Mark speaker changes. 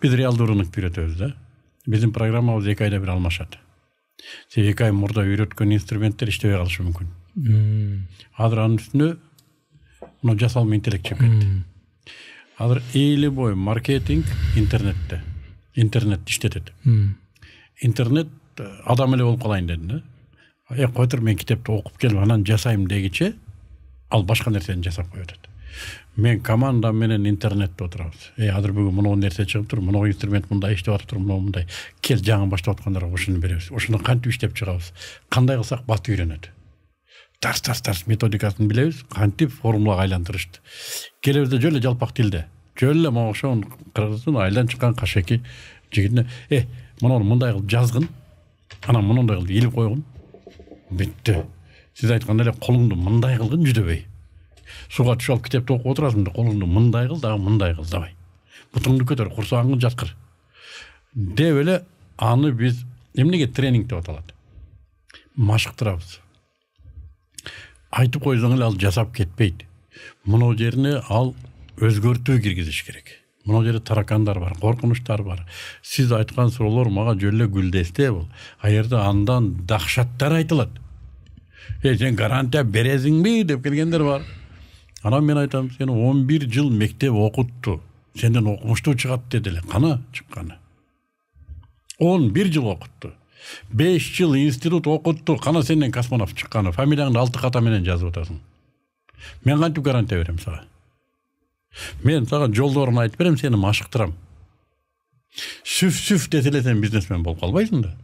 Speaker 1: Biz реалдуу рынок үйрөтөбүз да. Биздин программабыз 2 айда бир алмашат. Себеби 2 ай мурда үйрөткөн инструменттер иштебей калышы мүмкүн. Азыр анын үстүнө мына жасалма интеллект чыгып кетти. Азыр эли бой маркетинг интернетте. Интернет иштетет. Интернет адам эле болуп калайын деди да. Кой тур, мен китепти окуп келип анан жасайм дегиче ал башка нерсени жасап коюп атат. Мен командам менен интернетте отурабыз. Азыр бүгүн мына нерсе чыгып тур, мына инструмент мындай иштеп атыптыр, мындай. Кел жаңы баштап аткандарга ушуну беребиз. Ушуну кантип иштеп чыгабыз? Кандай кылсак бат үйрөнөт. Тарс методикасын билебиз, кантип формулага айлантырышты. Келебизде жөн эле жалпак тилде. Жөн эле мага ошон кыргыздын айдан чыккан кашеки жигитине, муну мындай кылып жазгын, анан мындай кылып илип койгун. Битти. Сиз айткандай эле колуңду мындай кылгын жүдөбөй. Суга түшүп алып китепти окуп отурасың да колуңду мындай кыл, дагы мындай кыл, давай. Бутуңду көтөр, курсагыңды жаткыр. Деп эле аны биз эмнеге тренинг деп аталат? Машыктырабыз. Айтып койсоң эле ал жасап кетпейт. Мына жерине ал өзгөртүү киргизиш керек. Мына жерде таракандар бар, коркунучтар бар. Сиз айткан суроолор мага жөн эле гүлдесте бул. Аерде андан дахшаттар айтылат. Сен гарантия бересиңби деп келгендер бар. Анан мен айтам, сен 11 жыл мектеп окутту. Сенден окумуштуу чыгат деди эле. Кана чыкканы? 11 жыл окутту. 5 жыл институт окутту. Кана сенден космонавт чыкканы? Фамилияңды 6 ката менен жазып атасың. Мен кантип гарантия берем сага? Мен сага жолдорун айтып берем, сени машыктырам. Сүф десе эле сен бизнесмен болуп калбайсың да.